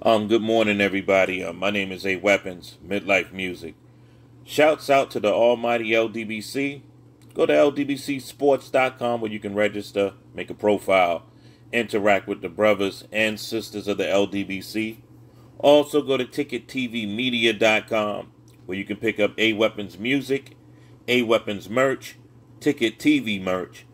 Good morning, everybody. My name is A Weapons, Mid-Lyfe Music. Shouts out to the almighty LDBC. Go to ldbcsports.com where you can register, make a profile, interact with the brothers and sisters of the LDBC. Also, go to ticketvmedia.com where you can pick up A Weapons music, A Weapons merch, Ticket TV merch,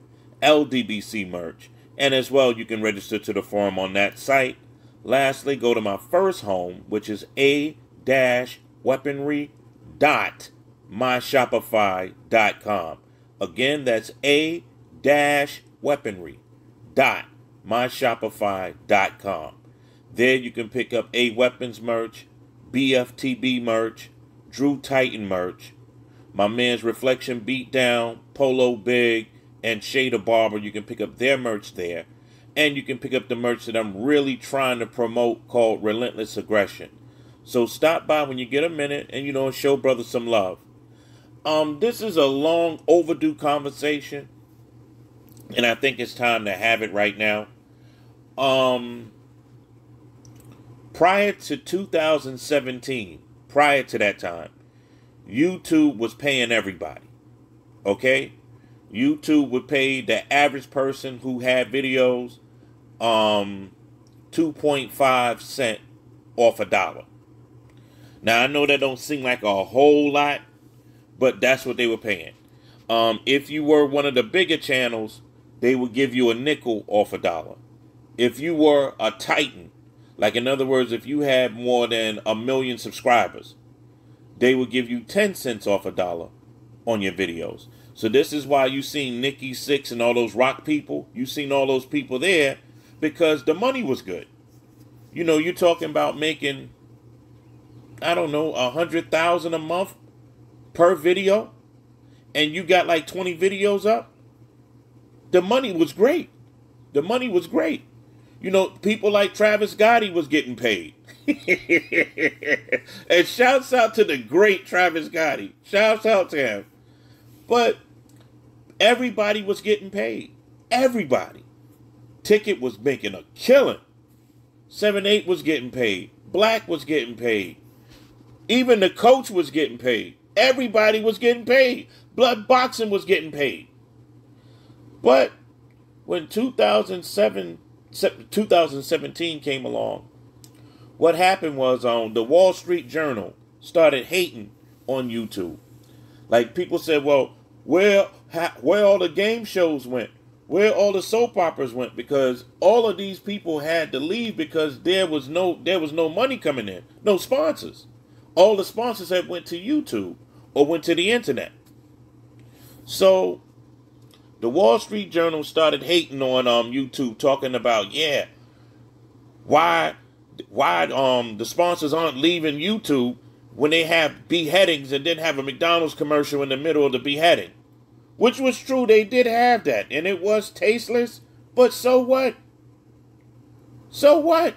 LDBC merch, and as well you can register to the forum on that site. Lastly, go to my first home, which is a-weaponry.myshopify.com. Again, that's a-weaponry.myshopify.com. There you can pick up A Weapons merch, BFTB merch, Drew Titan merch, my man's Reflection Beatdown, Polo Big, and Shada Barber. You can pick up their merch there. And you can pick up the merch that I'm really trying to promote called Relentless Aggression. So stop by when you get a minute and, show brother some love. This is a long overdue conversation. And I think it's time to have it right now. Prior to 2017, prior to that time, YouTube was paying everybody. Okay? YouTube would pay the average person who had videos 2.5 cents off $1. Now I know that don't seem like a whole lot, but that's what they were paying. If you were one of the bigger channels, they would give you a nickel off $1. If you were a titan, like in other words, if you had more than 1 million subscribers, they would give you 10 cents off $1 on your videos. So this is why you seen Nikki Sixx and all those rock people. You seen all those people there because the money was good. You're talking about making, I don't know, 100,000 a month per video, and you got like 20 videos up. The money was great. The money was great. People like Travis Gotti was getting paid. And shouts out to the great Travis Gotti. Shouts out to him. But everybody was getting paid. Everybody. Ticket was making a killing. 7-8 was getting paid. Black was getting paid. Even the coach was getting paid. Everybody was getting paid. Blood Boxing was getting paid. But when 2017 came along, what happened was the Wall Street Journal started hating on YouTube. Like people said, well, where all the game shows went, where all the soap operas went, because all of these people had to leave because there was no money coming in, no sponsors. All the sponsors had went to YouTube or went to the internet. So the Wall Street Journal started hating on YouTube, talking about why the sponsors aren't leaving YouTube when they have beheadings and then have a McDonald's commercial in the middle of the beheading. Which was true, they did have that, and it was tasteless, but so what? So what?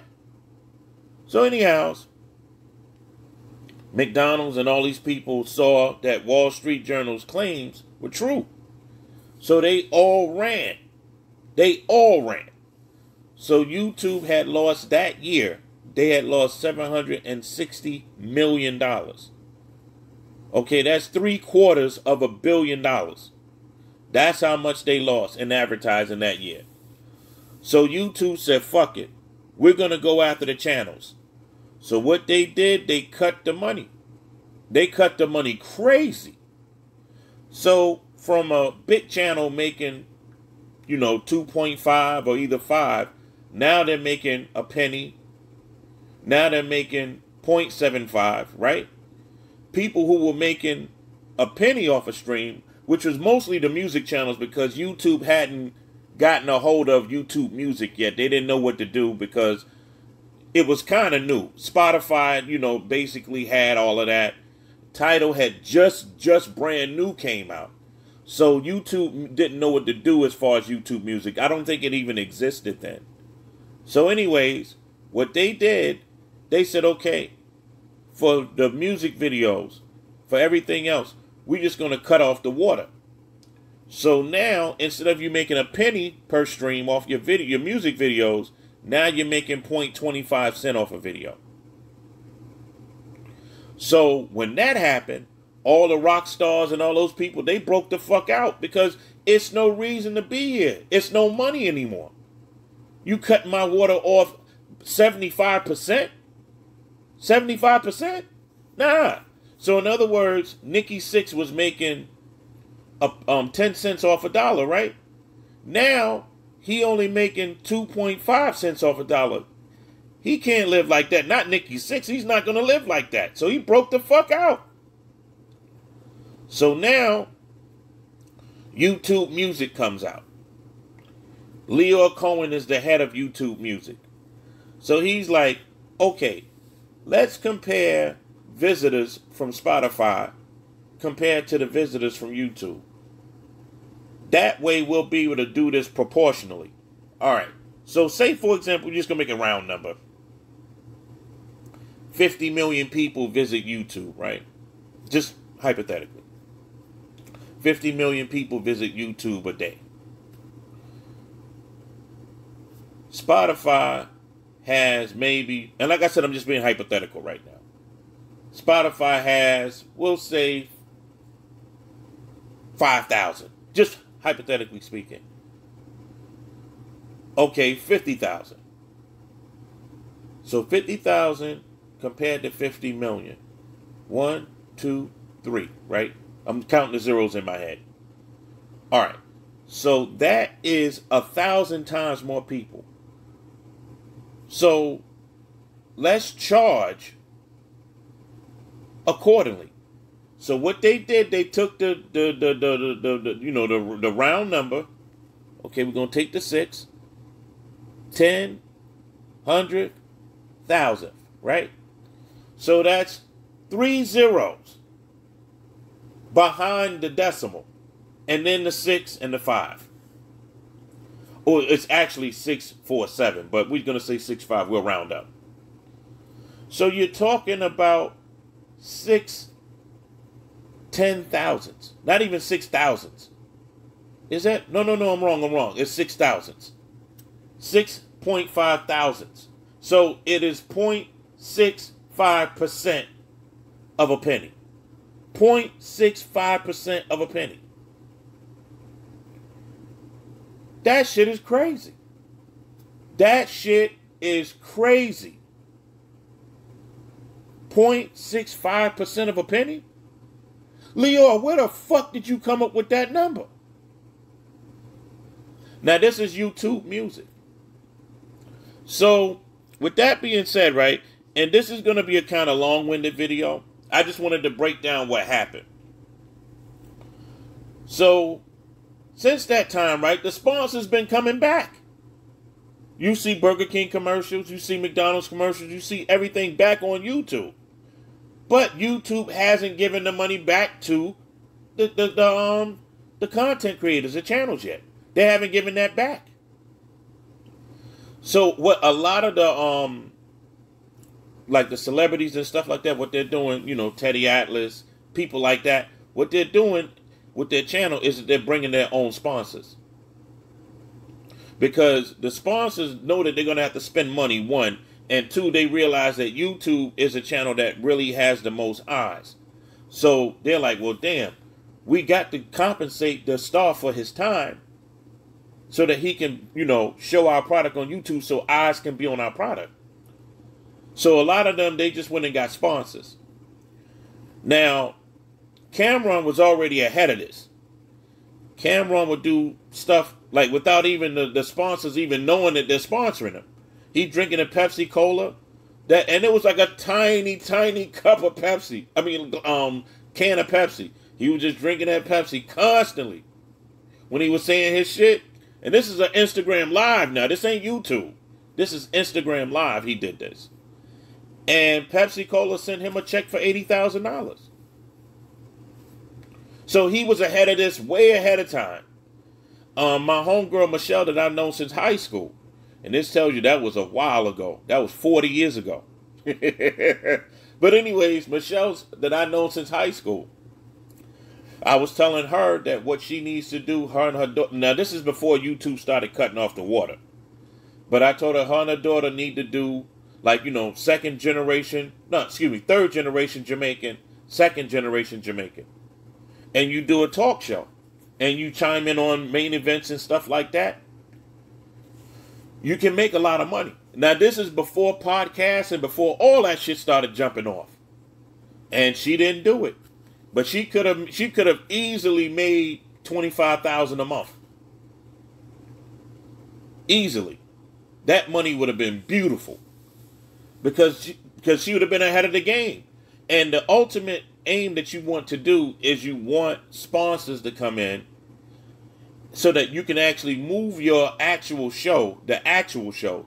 So anyhow, McDonald's and all these people saw that Wall Street Journal's claims were true. So they all ran. They all ran. So YouTube had lost that year. They had lost $760 million. Okay, that's $750 million. That's how much they lost in advertising that year. So YouTube said, fuck it. We're going to go after the channels. So what they did, they cut the money. They cut the money crazy. So from a big channel making, 2.5 or either 5, now they're making a penny. Now they're making 0.75, right? People who were making a penny off a stream, which was mostly the music channels because YouTube hadn't gotten a hold of YouTube Music yet. They didn't know what to do because it was kind of new. Spotify, basically had all of that. Tidal had just brand new came out. So YouTube didn't know what to do as far as YouTube Music. I don't think it even existed then. So anyways, what they did, they said, okay, for the music videos, for everything else, we're just going to cut off the water. So now, instead of you making a penny per stream off your music videos, Now you're making 0.25 cent off a video. So when that happened, all the rock stars and all those people, they broke the fuck out because it's no reason to be here. It's no money anymore. You cut my water off 75%? 75%? Nah. So in other words, Nikki Sixx was making 10 cents off a dollar, right? Now he only making 2.5 cents off a dollar. He can't live like that. Not Nikki Sixx. He's not going to live like that. So he broke the fuck out. So now YouTube Music comes out. Leo Cohen is the head of YouTube Music. So he's like, okay, let's compare visitors from Spotify compared to the visitors from YouTube. That way we'll be able to do this proportionally. All right. So say, for example, we're just going to make a round number. 50 million people visit YouTube, right? Just hypothetically. 50 million people visit YouTube a day. Spotify has maybe, and like I said, I'm just being hypothetical right now. Spotify has, we'll say, 5,000. Just hypothetically speaking. Okay, 50,000. So 50,000 compared to 50 million. 1, 2, 3, right? I'm counting the zeros in my head. All right. So that is 1,000 times more people. So let's charge accordingly. So what they did, they took the round number. Okay, we're gonna take the 6, 10, 100, 1,000, right? So that's 3 zeros behind the decimal, and then the 6 and the 5. Or it's actually 647, but we're gonna say 65. We'll round up. So you're talking about 6 10,000s, not even 6,000s. Is that? No, I'm wrong. It's 6,000s. 6.5 thousands. So it is 0.65% of a penny. 0.65% of a penny. That shit is crazy. That shit is crazy. 0.65% of a penny? Leo, where the fuck did you come up with that number? Now, this is YouTube Music. So, with that being said, right, and this is going to be a kind of long-winded video. I just wanted to break down what happened. So, since that time, right, the sponsors been coming back. You see Burger King commercials, you see McDonald's commercials, you see everything back on YouTube. But YouTube hasn't given the money back to the content creators, the channels yet. They haven't given that back. So what a lot of the like the celebrities and stuff like that, what they're doing, you know, Teddy Atlas, people like that, what they're doing with their channel is that they're bringing their own sponsors. Because the sponsors know that they're going to have to spend money, one, and two, they realize that YouTube is a channel that really has the most eyes. So they're like, well, damn, we got to compensate the star for his time so that he can, you know, show our product on YouTube so eyes can be on our product. So a lot of them, they just went and got sponsors. Now, Cameron was already ahead of this. Cameron would do stuff like without even the sponsors even knowing that they're sponsoring him. He drinking a Pepsi Cola, and it was like a tiny, tiny cup of Pepsi. I mean, can of Pepsi. He was just drinking that Pepsi constantly when he was saying his shit. And this is an Instagram Live now. This ain't YouTube. This is Instagram Live. He did this. And Pepsi Cola sent him a check for $80,000. So he was ahead of this, way ahead of time. My homegirl, Michelle, that I've known since high school. And this tells you that was a while ago. That was 40 years ago. But anyways, Michelle's that I've known since high school. I was telling her that what she needs to do, her and her daughter. Now, this is before YouTube started cutting off the water. But I told her and her daughter need to do, like, third generation Jamaican, second generation Jamaican. And you do a talk show. And you chime in on main events and stuff like that. You can make a lot of money. Now, this is before podcasts and before all that shit started jumping off. And she didn't do it. But she could have easily made $25,000 a month. Easily. That money would have been beautiful. Because she would have been ahead of the game. And the ultimate aim that you want to do is you want sponsors to come in so that you can actually move your actual show,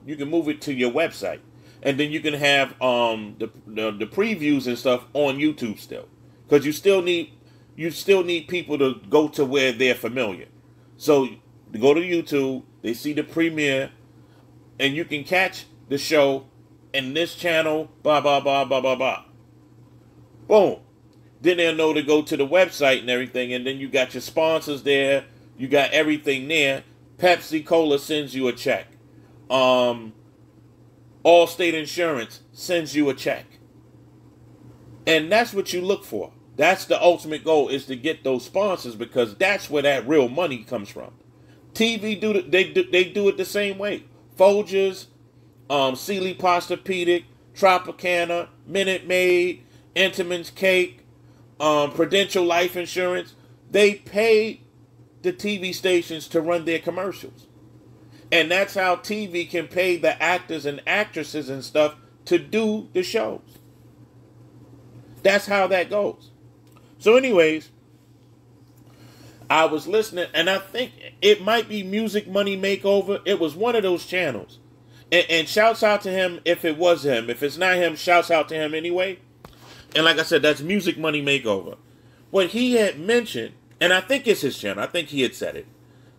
you can move it to your website. And then you can have the previews and stuff on YouTube still. Because you still need people to go to where they're familiar. So they go to YouTube, they see the premiere, and you can catch the show in this channel, blah, blah, blah, blah, blah, blah. Boom. Then they'll know to go to the website and everything, and then you got your sponsors there. You got everything there. Pepsi Cola sends you a check. Allstate Insurance sends you a check. And that's what you look for. That's the ultimate goal, is to get those sponsors, because that's where that real money comes from. TV they do it the same way. Folgers, Sealy Posturepedic, Tropicana, Minute Maid, Entenmann's Cake, Prudential Life Insurance. They pay the TV stations to run their commercials. And that's how TV can pay the actors and actresses and stuff to do the shows. That's how that goes. So anyways, I was listening, and I think it might be Music Money Makeover. It was one of those channels. And shouts out to him if it was him. If it's not him, shouts out to him anyway. And like I said, that's Music Money Makeover. What he had mentioned, and I think it's his channel, I think he had said it,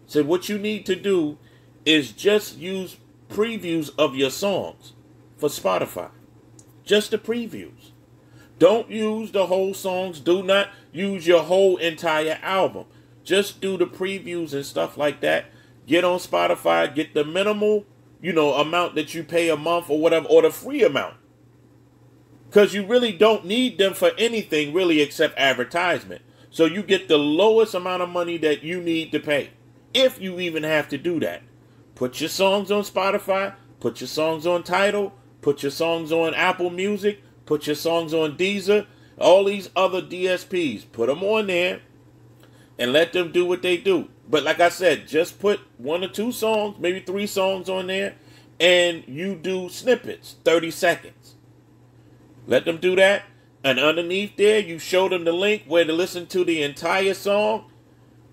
said what you need to do is just use previews of your songs for Spotify. Just the previews. Don't use the whole songs. Do not use your whole entire album. Just do the previews and stuff like that. Get on Spotify. Get the minimal, amount that you pay a month or whatever, or the free amount. Because you really don't need them for anything really except advertisement. So you get the lowest amount of money that you need to pay. If you even have to do that. Put your songs on Spotify. Put your songs on Tidal. Put your songs on Apple Music. Put your songs on Deezer. All these other DSPs. Put them on there. And let them do what they do. But like I said, just put 1 or 2 songs, maybe 3 songs on there. And you do snippets. 30 seconds. Let them do that. And underneath there, you show them the link where to listen to the entire song.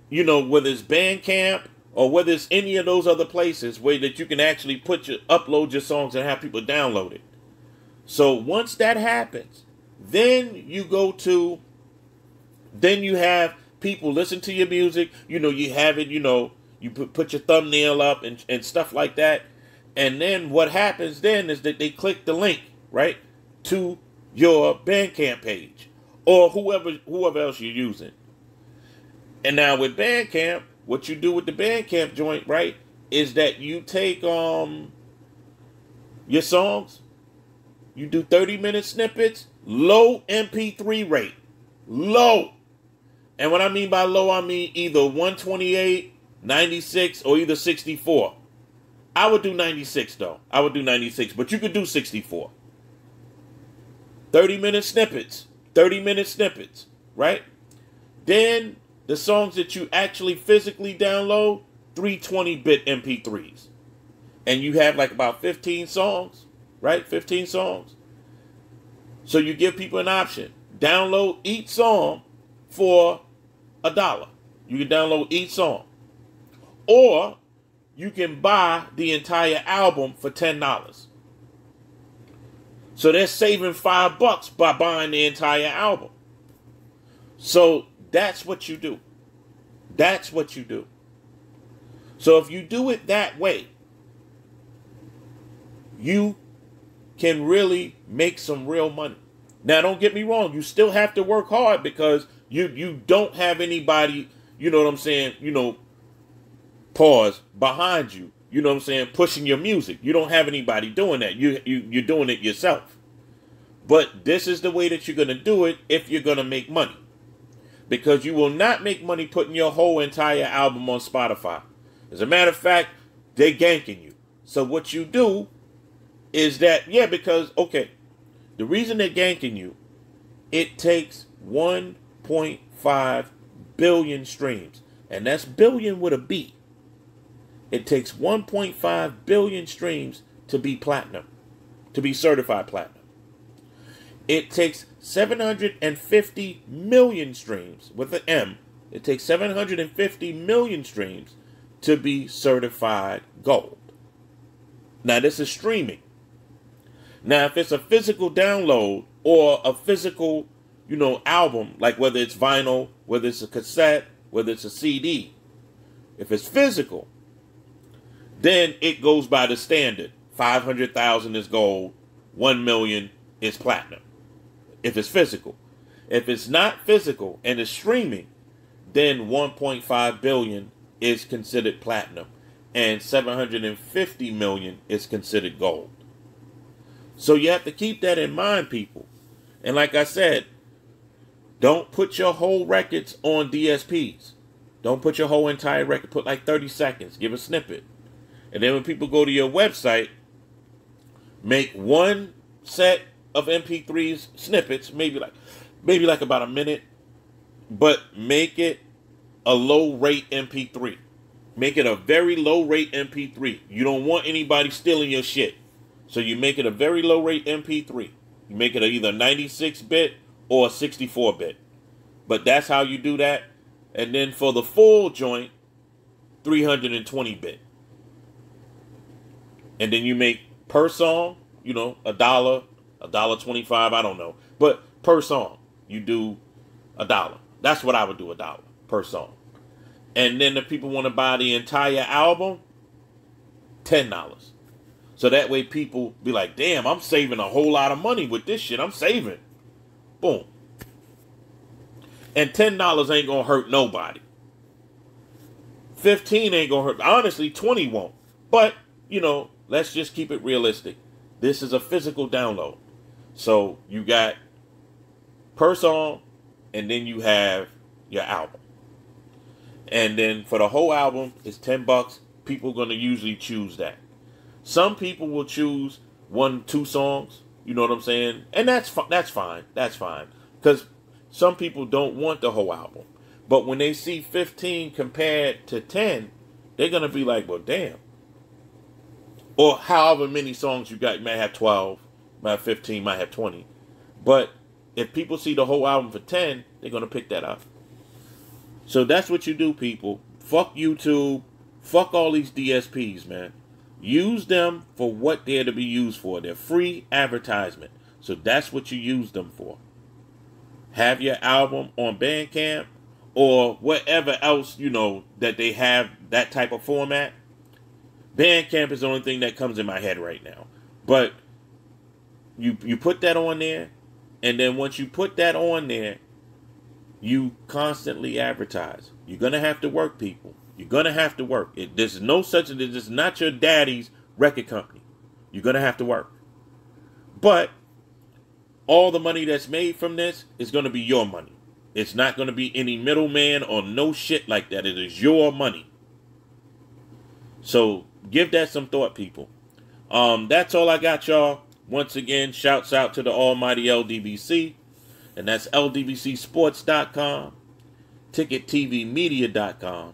Whether it's Bandcamp or whether it's any of those other places where that you can actually upload your songs and have people download it. So once that happens, then you have people listen to your music. You have it, you put your thumbnail up and stuff like that. And then what happens then is that they click the link, right, to your Bandcamp page or whoever else you're using. And now with Bandcamp, what you do with the Bandcamp joint, right, is that you take your songs, you do 30-minute snippets, low MP3 rate, low. And what I mean by low, I mean either 128, 96, or either 64. I would do 96 though. I would do 96, but you could do 64. 30-minute snippets. 30-minute snippets, right? Then the songs that you actually physically download, 320-bit MP3s. And you have like about 15 songs, right? 15 songs. So you give people an option. Download each song for $1. You can download each song. Or you can buy the entire album for $10. So they're saving $5 by buying the entire album. So that's what you do. That's what you do. So if you do it that way, you can really make some real money. Now, don't get me wrong. You still have to work hard because you don't have anybody, you know what I'm saying, pause, behind you. you know what I'm saying, pushing your music. You don't have anybody doing that. You're doing it yourself. But this is the way that you're going to do it if you're going to make money. Because you will not make money putting your whole entire album on Spotify. As a matter of fact, they're ganking you. So what you do is that, because, okay, the reason they're ganking you, it takes 1.5 billion streams. And that's billion with a B. It takes 1.5 billion streams to be platinum, to be certified platinum. It takes 750 million streams with an M. It takes 750 million streams to be certified gold. Now, this is streaming. Now, if it's a physical download or a physical, album, like whether it's vinyl, whether it's a cassette, whether it's a CD, if it's physical, then it goes by the standard. 500,000 is gold, 1 million is platinum. If it's physical. If it's not physical and it's streaming, then 1.5 billion is considered platinum and 750 million is considered gold. So you have to keep that in mind, people. And like I said, don't put your whole records on DSPs. Don't put your whole entire record. Put like 30 seconds. Give a snippet. And then when people go to your website, make one set of MP3s snippets, maybe like about a minute, but make it a low rate MP3. Make it a very low rate MP3. You don't want anybody stealing your shit. So you make it a very low rate MP3. You make it either 96-bit or 64-bit. But that's how you do that. And then for the full joint, 320-bit. And then you make per song, $1, $1.25, I don't know. But per song, you do $1. That's what I would do, $1 per song. And then if people want to buy the entire album, $10. So that way people be like, damn, I'm saving a whole lot of money with this shit. I'm saving. Boom. And $10 ain't going to hurt nobody. 15 ain't going to hurt. Honestly, 20 won't. But, let's just keep it realistic. This is a physical download. So you got per song, and then you have your album. And then for the whole album, it's $10. People are going to usually choose that. Some people will choose 1-2 songs. You know what I'm saying? And that's fine. That's fine. Because some people don't want the whole album. But when they see 15 compared to 10, they're going to be like, well, damn. Or however many songs you got. You might have 12, might have 15, might have 20. But if people see the whole album for 10, they're going to pick that up. So that's what you do, people. Fuck YouTube. Fuck all these DSPs, man. Use them for what they're to be used for. They're free advertisement. So that's what you use them for. Have your album on Bandcamp or whatever else, that they have that type of format. Bandcamp is the only thing that comes in my head right now. But you put that on there, and then once you put that on there, you constantly advertise. You're going to have to work, people. You're going to have to work. There's no such thing. This is not your daddy's record company. You're going to have to work. But all the money that's made from this is going to be your money. It's not going to be any middleman or no shit like that. It is your money. So give that some thought, people. That's all I got, y'all. Once again, shouts out to the almighty LDBC. And that's ldbcsports.com, ticketvmedia.com,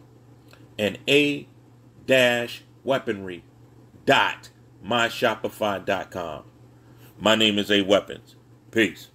and a-weaponry.myshopify.com. My name is A Weapons. Peace.